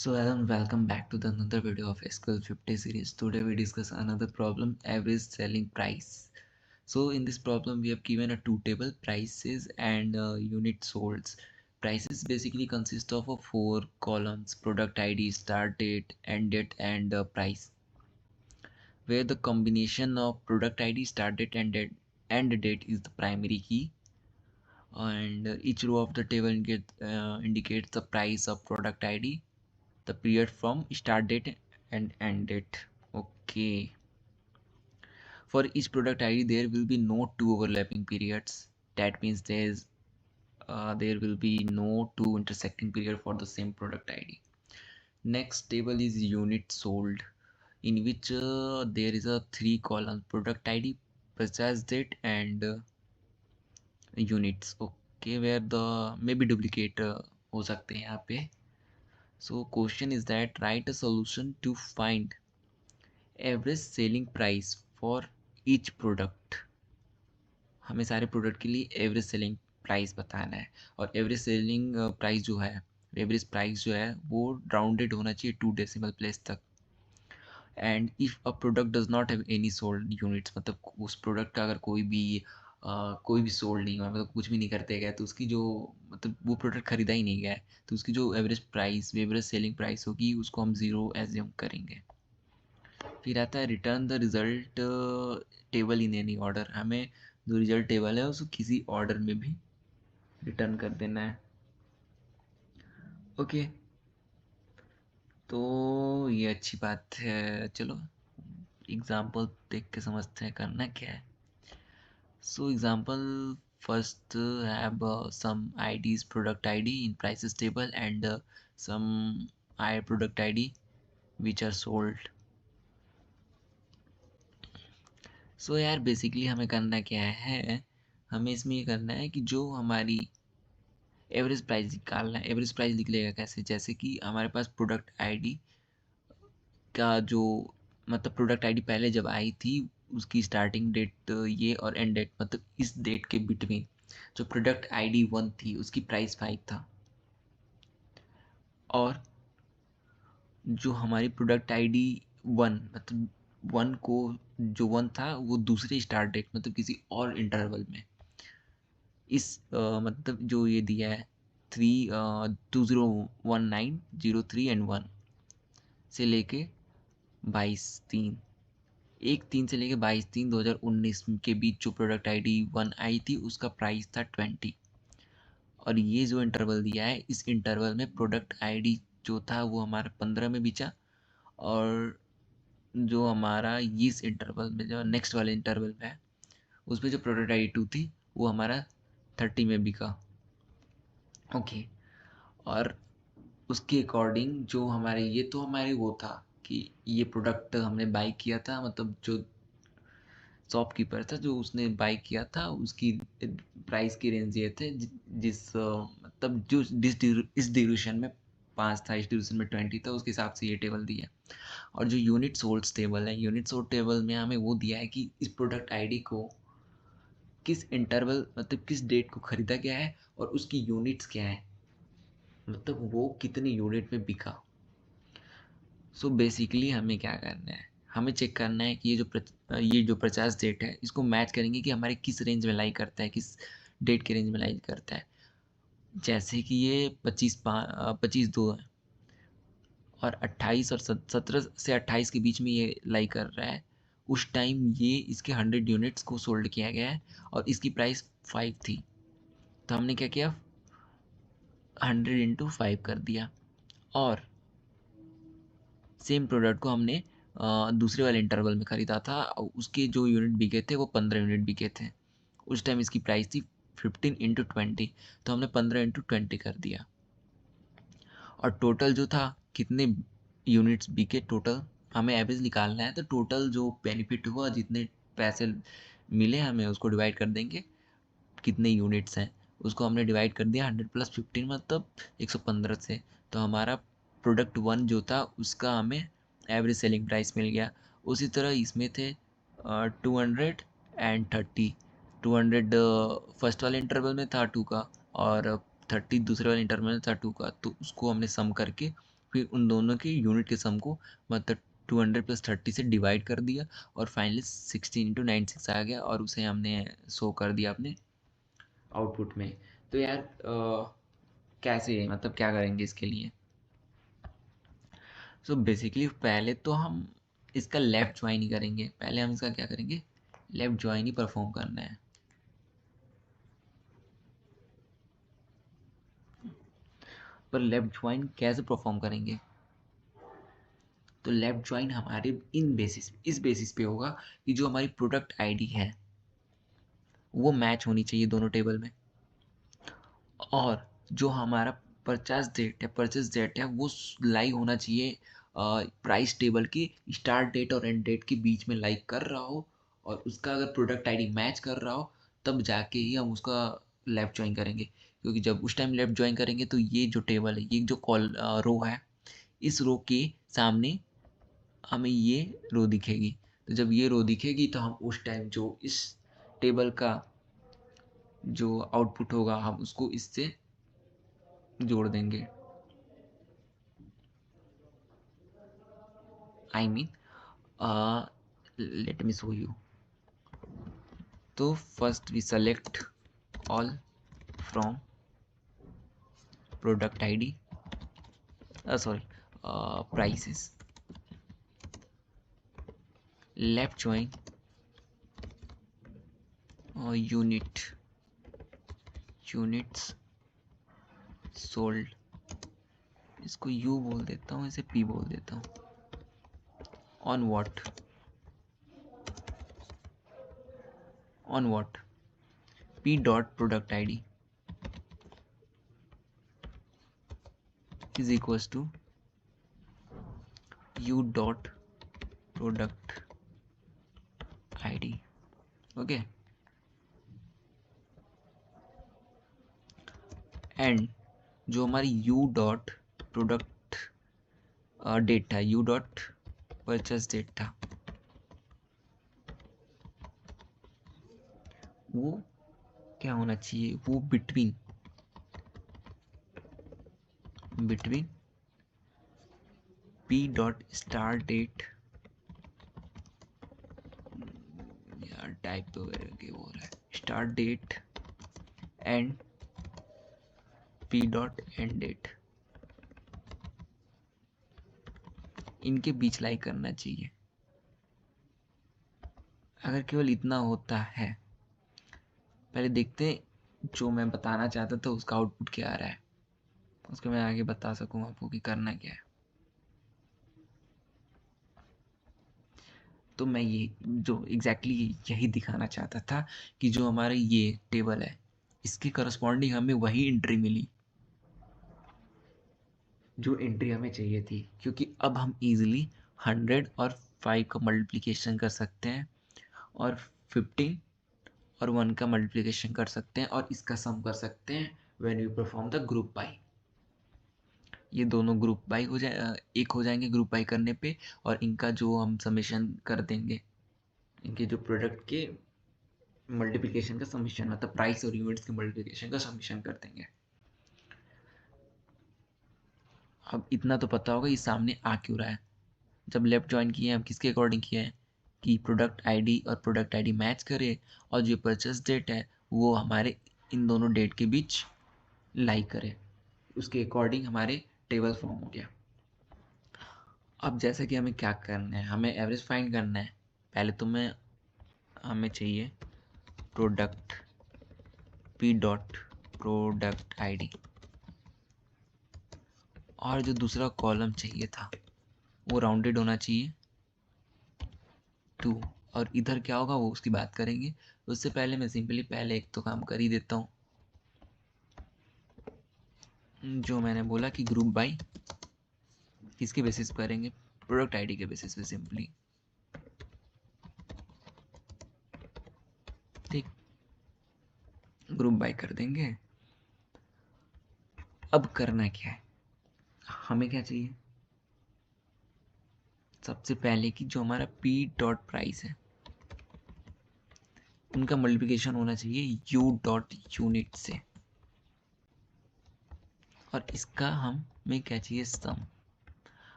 So hello and welcome back to the another video of SQL 50 series. Today we discuss another problem, average selling price. So in this problem we have given a two table, prices and unit sold. Prices basically consist of four columns: product ID, start date, end date and price, where the combination of product ID, start date and end date is the primary key, and each row of the table indicates the price of product ID, the period from start date and end date. Okay, for each product ID there will be no two overlapping periods. That means there will be no two intersecting period for the same product ID. Next table is unit sold, in which there is a three columns: product ID, purchase date and units. Okay, where the maybe duplicate हो सकते हैं यहाँ पे. So question is that write a solution to find average selling price for each product. हमें सारे product के लिए average selling price बताना है, और एवरेज सेलिंग प्राइस जो है, एवरेज प्राइस जो है वो राउंडेड होना चाहिए 2 डेसिमल प्लेस तक. And if a product does not have any sold units, मतलब उस प्रोडक्ट का अगर कोई भी सोल्ड नहीं हुआ, मतलब कुछ भी नहीं करते गए, तो उसकी जो, मतलब वो प्रोडक्ट खरीदा ही नहीं गया है, तो उसकी जो एवरेज सेलिंग प्राइस होगी उसको हम 0 एज्यूम करेंगे. फिर आता है return the result table in any order. हमें जो रिजल्ट टेबल है उसको किसी ऑर्डर में भी रिटर्न कर देना है. ओके, तो ये अच्छी बात है. चलो एग्जाम्पल देख के समझते हैं करना क्या है. So example first have some IDs, product ID in prices table and some product ID which are sold. सो यार बेसिकली हमें करना क्या है, हमें इसमें ये करना है कि जो हमारी एवरेज प्राइस निकालना है. एवरेज प्राइस निकलेगा कैसे, जैसे कि हमारे पास प्रोडक्ट आईडी का जो, मतलब प्रोडक्ट आईडी पहले जब आई थी उसकी स्टार्टिंग डेट ये और एंड डेट, मतलब इस डेट के बिटवीन जो प्रोडक्ट आईडी 1 थी उसकी प्राइस 5 था, और जो हमारी प्रोडक्ट आईडी 1, मतलब 1 को, जो 1 था वो दूसरे स्टार्ट डेट, मतलब किसी और इंटरवल में, इस मतलब जो ये दिया है 2019 03 एंड 1 से लेके 22/3, 1/3 से लेके 22/3/2019 के बीच जो प्रोडक्ट आईडी 1 आई थी उसका प्राइस था 20. और ये जो इंटरवल दिया है, इस इंटरवल में प्रोडक्ट आईडी जो था वो हमारा 15 में बिचा, और जो हमारा इस इंटरवल में, जो नेक्स्ट वाले इंटरवल में है, उसमें जो प्रोडक्ट आईडी 2 थी वो हमारा 30 में बिका. ओके, और उसके अकॉर्डिंग जो हमारे, ये तो हमारे वो था कि ये प्रोडक्ट हमने बाई किया था, मतलब जो शॉपकीपर था जो उसने बाई किया था उसकी प्राइस की रेंज ये थे, मतलब जो इस ड्यूरेशन में 5 था, इस ड्यूरेशन में 20 था, उसके हिसाब से ये टेबल दिया है. और जो यूनिट सोल्ड टेबल है, यूनिट सोल्ड टेबल में हमें वो दिया है कि इस प्रोडक्ट आईडी को किस इंटरवल, मतलब किस डेट को खरीदा गया है और उसकी यूनिट्स क्या है, मतलब वो कितनी यूनिट में बिका. सो बेसिकली हमें क्या करना है, हमें चेक करना है कि ये जो 50 डेट है इसको मैच करेंगे कि हमारे किस रेंज में लाई करता है, किस डेट के रेंज में लाई करता है. जैसे कि ये 25/2 है, और 28 और 17 से 28 के बीच में ये लाई कर रहा है. उस टाइम ये इसके 100 यूनिट्स को सोल्ड किया गया है और इसकी प्राइस 5 थी, तो हमने क्या किया, 100 × 5 कर दिया. और सेम प्रोडक्ट को हमने दूसरे वाले इंटरवल में ख़रीदा था, उसके जो यूनिट बिके थे वो 15 यूनिट बिके थे. उस टाइम इसकी प्राइस थी 15 × 20, तो हमने 15 × 20 कर दिया. और टोटल जो था, कितने यूनिट्स बिके टोटल, हमें एवरेज निकालना है, तो टोटल जो बेनिफिट हुआ, जितने पैसे मिले हमें उसको डिवाइड कर देंगे, कितने यूनिट्स हैं उसको हमने डिवाइड कर दिया 100 + 15, मतलब 115 से. तो हमारा प्रोडक्ट 1 जो था उसका हमें एवरेज सेलिंग प्राइस मिल गया. उसी तरह इसमें थे 230. 200 फर्स्ट वाले इंटरवल में था 2 का, और 30 दूसरे वाले इंटरवल में था 2 का, तो उसको हमने सम करके फिर उन दोनों के यूनिट के सम को मतलब 200 + 30 से डिवाइड कर दिया और फाइनली 16 × 96 आ गया और उसे हमने शो कर दिया अपने आउटपुट में। तो यार कैसे मतलब क्या करेंगे इसके लिए? सो बेसिकली पहले तो हम इसका लेफ्ट ज्वाइन ही करेंगे। पहले हम इसका क्या करेंगे, लेफ्ट ज्वाइन ही परफॉर्म करना है। पर लेफ्ट ज्वाइन कैसे परफॉर्म करेंगे? तो लेफ्ट ज्वाइन हमारे इस बेसिस पे होगा कि जो हमारी प्रोडक्ट आईडी है वो मैच होनी चाहिए दोनों टेबल में, और जो हमारा परचेस डेट है वो लाई होना चाहिए प्राइस टेबल की स्टार्ट डेट और एंड डेट के बीच में लाइक कर रहा हो, और उसका अगर प्रोडक्ट आईडी मैच कर रहा हो तब जाके ही हम उसका लेफ्ट ज्वाइन करेंगे। क्योंकि जब उस टाइम लेफ्ट ज्वाइन करेंगे तो ये जो टेबल है, ये जो रो है, इस रो के सामने हमें ये रो दिखेगी। तो जब ये रो दिखेगी तो हम उस टाइम जो इस टेबल का जो आउटपुट होगा हम उसको इससे जोड़ देंगे। I mean let me show you. तो first we select all from product ID sorry prices, left join units sold, इसको यू बोल देता हूँ, इसे पी बोल देता हूँ, on what P dot product ID is equals to U dot product ID. Okay, and जो हमारी यू डॉट प्रोडक्ट डेट था, यू डॉट परचेस डेट था, वो क्या होना चाहिए, वो between P dot start date, यार टाइप तो करके वो रहा है, start date and P dot end date, इनके बीच लाइक करना चाहिए। अगर केवल इतना होता है, पहले देखते हैं जो मैं बताना चाहता था उसका आउटपुट क्या आ रहा है, उसको मैं आगे बता सकूं आपको कि करना क्या है। तो मैं ये जो एग्जैक्टली यही दिखाना चाहता था कि जो हमारा ये टेबल है इसके करस्पॉन्डिंग हमें वही एंट्री मिली जो एंट्री हमें चाहिए थी, क्योंकि अब हम इजीली 100 और 5 का मल्टीप्लिकेशन कर सकते हैं और 15 और 1 का मल्टीप्लिकेशन कर सकते हैं और इसका सम कर सकते हैं when you perform the group by. ये दोनों ग्रुप बाई एक हो जाएंगे ग्रुप बाई करने पे, और इनका जो हम समेशन कर देंगे, इनके जो प्रोडक्ट के मल्टीप्लिकेशन का समेशन मतलब प्राइस और यूनिट्स के मल्टीप्लिकेशन का समेशन कर देंगे। अब इतना तो पता होगा ये सामने आ क्यों रहा है। जब लेफ्ट ज्वाइन किए हम किसके अकॉर्डिंग किए हैं कि प्रोडक्ट आईडी और प्रोडक्ट आईडी मैच करे, और जो परचेस डेट है वो हमारे इन दोनों डेट के बीच लाई करे, उसके अकॉर्डिंग हमारे टेबल फॉर्म हो गया। अब जैसा कि हमें क्या करना है, हमें एवरेज फाइंड करना है। पहले तो हमें चाहिए product P dot product ID, और जो दूसरा कॉलम चाहिए था वो राउंडेड होना चाहिए 2, और इधर क्या होगा वो उसकी बात करेंगे। उससे पहले मैं सिंपली पहले एक तो काम कर ही देता हूँ, जो मैंने बोला कि ग्रुप बाई किसके बेसिस पर करेंगे, प्रोडक्ट आईडी के बेसिस पे सिंपली। ठीक, ग्रुप बाई कर देंगे। अब करना क्या है, हमें क्या चाहिए, सबसे पहले कि जो हमारा पी डॉट प्राइस है उनका मल्टीप्लिकेशन होना चाहिए यू डॉट यूनिट से, और इसका हमें क्या चाहिए, सम।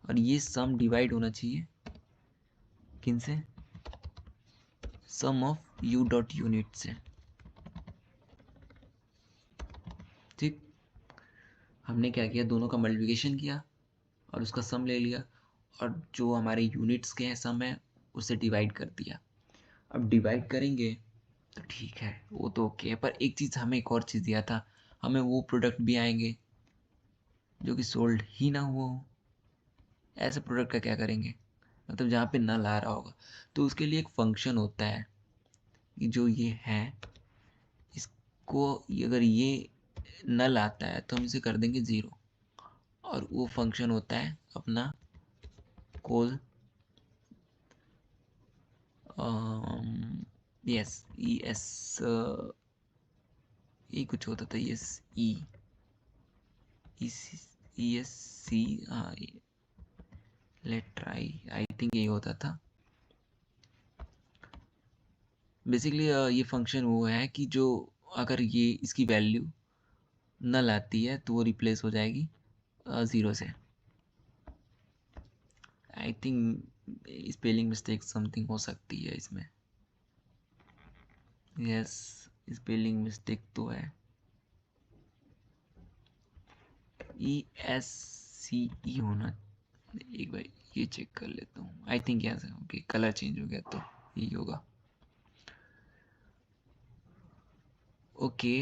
और ये सम डिवाइड होना चाहिए किन से, सम ऑफ यू डॉट यूनिट से। ठीक, हमने क्या किया, दोनों का मल्टीप्लिकेशन किया और उसका सम ले लिया, और जो हमारे यूनिट्स के हैं सम है उससे डिवाइड कर दिया। अब डिवाइड करेंगे तो ठीक है, वो तो ओके है, पर एक चीज़ हमें, एक और चीज़ दिया था, हमें वो प्रोडक्ट भी आएंगे जो कि सोल्ड ही ना हुआ हो। ऐसे प्रोडक्ट का क्या करेंगे, मतलब जहाँ पे नल आ रहा होगा, तो उसके लिए एक फंक्शन होता है कि जो ये है, इसको अगर ये नल आता है तो हम इसे कर देंगे 0, और वो फंक्शन होता है अपना कोल यस ई एस, ये कुछ होता था, यस ई ई एस सी, हाँ लेट ट्राई, आई थिंक यही होता था बेसिकली। ये फंक्शन वो है कि जो अगर ये इसकी वैल्यू नल आती है तो वो रिप्लेस हो जाएगी 0 से। I think spelling mistake something हो सकती है इसमें। यस, स्पेलिंग मिस्टेक तो है, ई एस सी ई होना। एक बार ये चेक कर लेता हूँ, आई थिंक यहाँ से ओके, कलर चेंज हो गया तो यही होगा। Okay,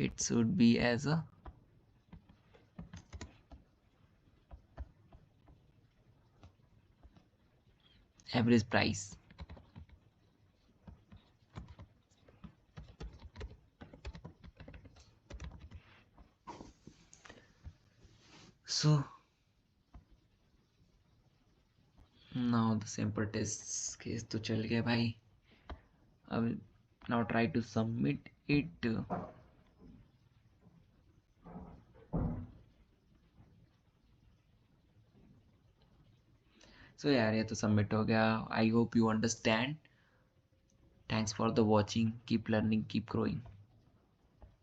it should be as a average price. So now the sample test case तो चल गया भाई। अब now try to submit it. So यार ये तो सबमिट हो गया। I hope you understand. Thanks for the watching. Keep learning, keep growing.